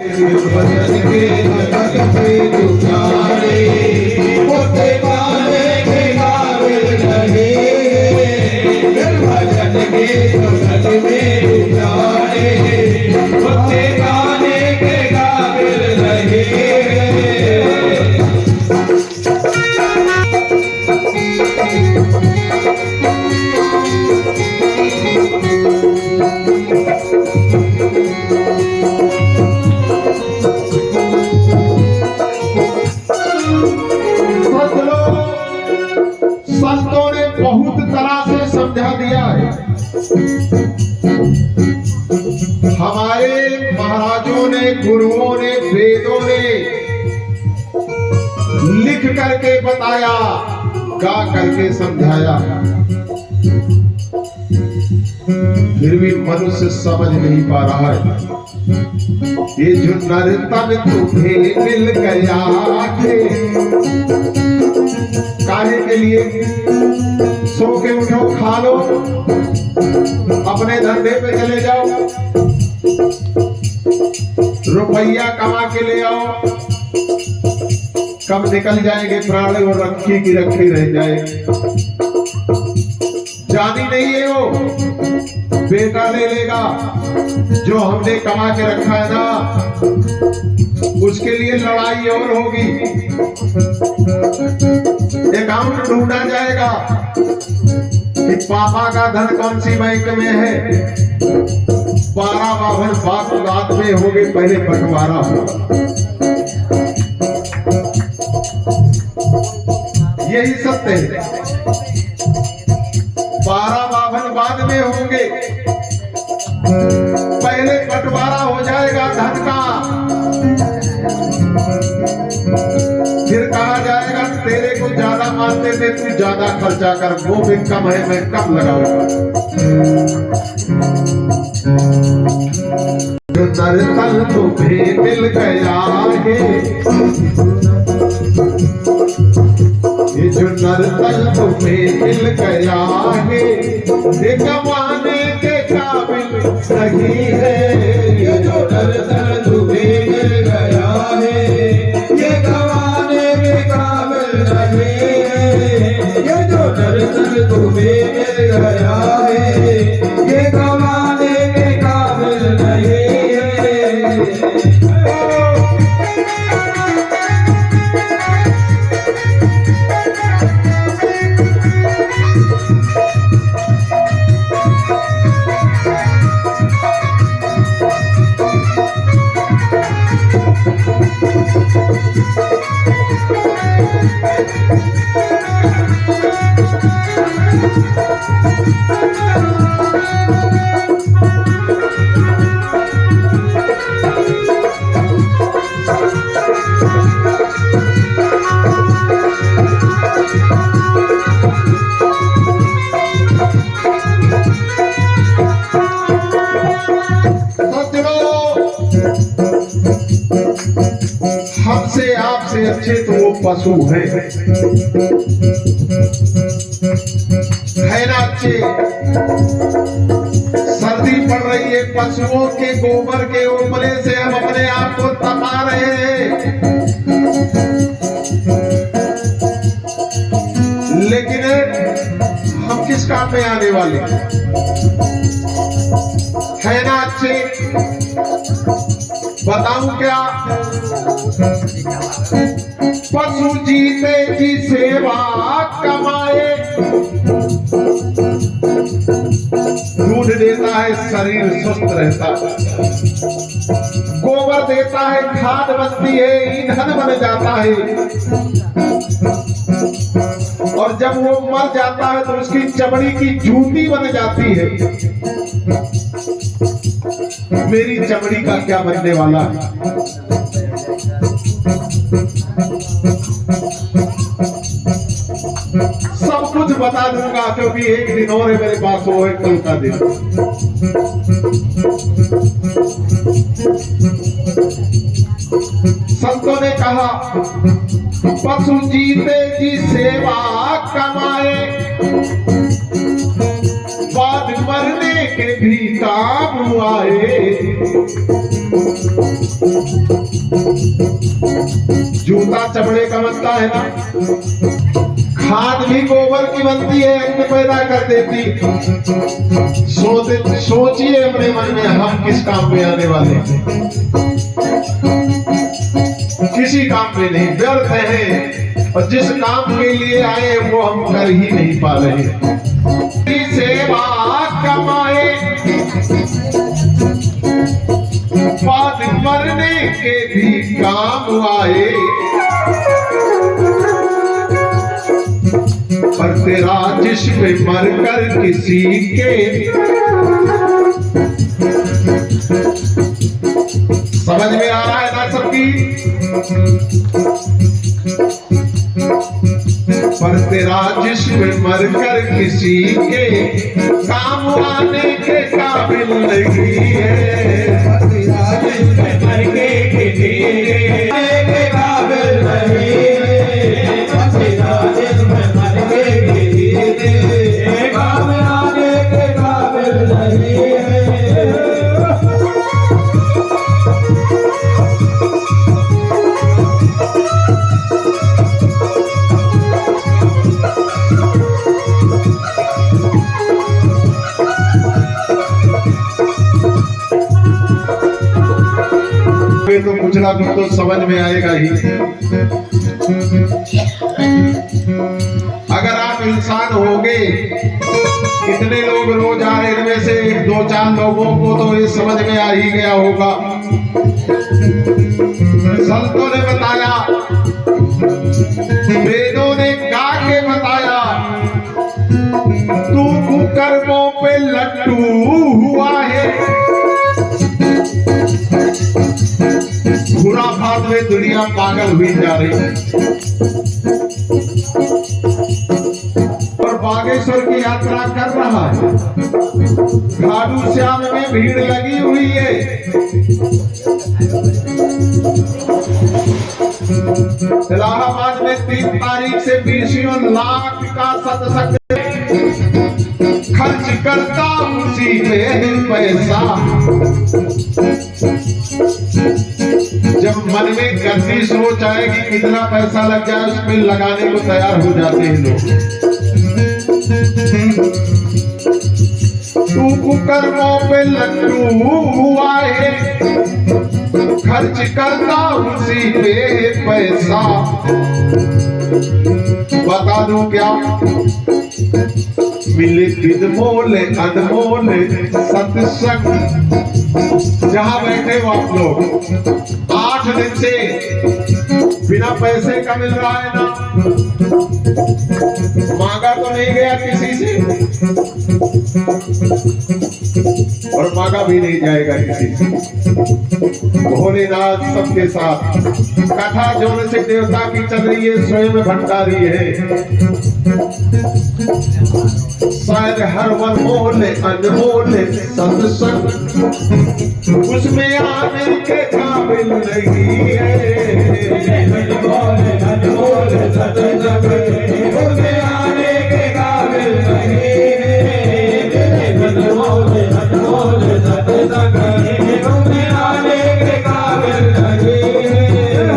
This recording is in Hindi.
भजन के जगत में दुखारे होते गाने के काबिल नहीं, भजन के जगत में दुखारे होते गाने के काबिल नहीं। संतों ने बहुत तरह से समझा दिया है। हमारे महाराजों ने, गुरुओं ने, वेदों ने लिख करके बताया, गा करके समझाया, फिर भी मनुष्य समझ नहीं पा रहा है। ये जो नर तन तुम्हें मिल गया है, काहे के लिए? सो के उठो, खा लो, अपने धंधे पे चले जाओ, रुपया कमा के ले आओ, कब निकल जाएंगे प्राण और रखी की रखी रह जाए। जानी नहीं है वो, बेटा ले लेगा जो हमने कमा के रखा है ना, उसके लिए लड़ाई और होगी। अकाउंट ढूंढा जाएगा कि पापा का धन कौन सी बैंक में है। 12 बावन बात में हो गए, पहले बंटवारा होगा। यही सत्य है। 12 बावन बाद में होंगे, पहले बंटवारा हो जाएगा धन का। फिर कहा जाएगा तेरे को ज्यादा मानते थे, तू ज्यादा खर्चा कर, वो भी कम है, मैं कम लगाऊंगा। जो नर तन तुम्हें मिल गया है, ये जो नर तन तुम्हें मिल गया है, ये कमाने के काबिल नहीं है। ये जो नर तन तुम्हें मिल गया है, ये कमाने के काबिल नहीं है। ये जो नर तन तुम्हें मिल गया है, ये कमाने के काबिल नहीं है। हमसे आपसे अच्छे तो वो पशु हैं, है ना अच्छे। सर्दी पड़ रही है, पशुओं के गोबर के उपले से हम अपने आप को तपा रहे हैं, लेकिन हम किस काम में आने वाले है ना अच्छे? बताऊं क्या? पशु जीते जी सेवा कमाए, दूध देता है शरीर स्वस्थ रहता है, गोबर देता है खाद बनती है, ईंधन बन जाता है, और जब वो मर जाता है तो उसकी चमड़ी की जूती बन जाती है। मेरी चमड़ी का क्या बनने वाला है? सब कुछ बता दूंगा, क्योंकि एक दिन और है मेरे पास, वो है कल का दिन। संतों ने कहा पशु जीते जी सेवा कमाए, बाद मरने के भी काम आए। जूता चमड़े का बनता है ना, खाद भी गोबर की बनती है, अन्न पैदा कर देती। सोचिए अपने मन में हम किस काम में आने वाले हैं। किसी काम में नहीं, व्यर्थ है, और जिस काम के लिए आए वो हम कर ही नहीं पा रहे। सेवा कमाए बाद मरने के भी काम आए, पर तेरा जिस्म मर कर किसी के। समझ में आ रहा है ना सबकी? पर तेरा जिस्म मर कर किसी के काम आने के काबिल नहीं है। तेरा जिस्म मर के किसी के काबिल नहीं है। तेरा जिस्म मर के किसी के काम आने के काबिल नहीं है। तो कुछ ना कुछ तो समझ में आएगा ही। अगर आप इंसान होंगे, कितने लोग रोज आ रहे, इनमें से 2-4 लोगों को तो ये समझ में आ ही गया होगा। संतों ने बताया, वेदों ने गा के बताया, तू कुकर्मों पे लट्टू हुआ है। खुराफात में दुनिया पागल हुई जा रही है, और बागेश्वर की यात्रा कर रहा है। खाटू श्याम में भीड़ लगी हुई है। इलाहाबाद में 3 तारीख से 20 लाख का सत्संग खर्च करता उसी में पैसा। जब मन में गंदी सोच आएगी कितना पैसा लग जाए, उसमें लगाने को तैयार हो जाते हैं लोग। तू कुकर्मों पे लट्टू हुआ है, खर्च करता उसी पे पैसा। बता दूं क्या? मिले बिनमोल अनमोल सत्संग। जहां बैठे हो आप लोग, 8 दिन से बिना पैसे का मिल रहा है ना, मांगा तो नहीं गया किसी से, और मांगा भी नहीं जाएगा किसी से। भोलेनाथ सबके साथ। कथा जोड़ से देवता की चल रही है, स्वयं भंडारी है। शायद हर वन मोल अनमोल सत्संग, उसमें आने के काबिल नहीं है। अनमोल सत्संग, उसमें आने के काबिल नहीं है। अनमोल सत्संग, उसमें आने के काबिल नहीं है।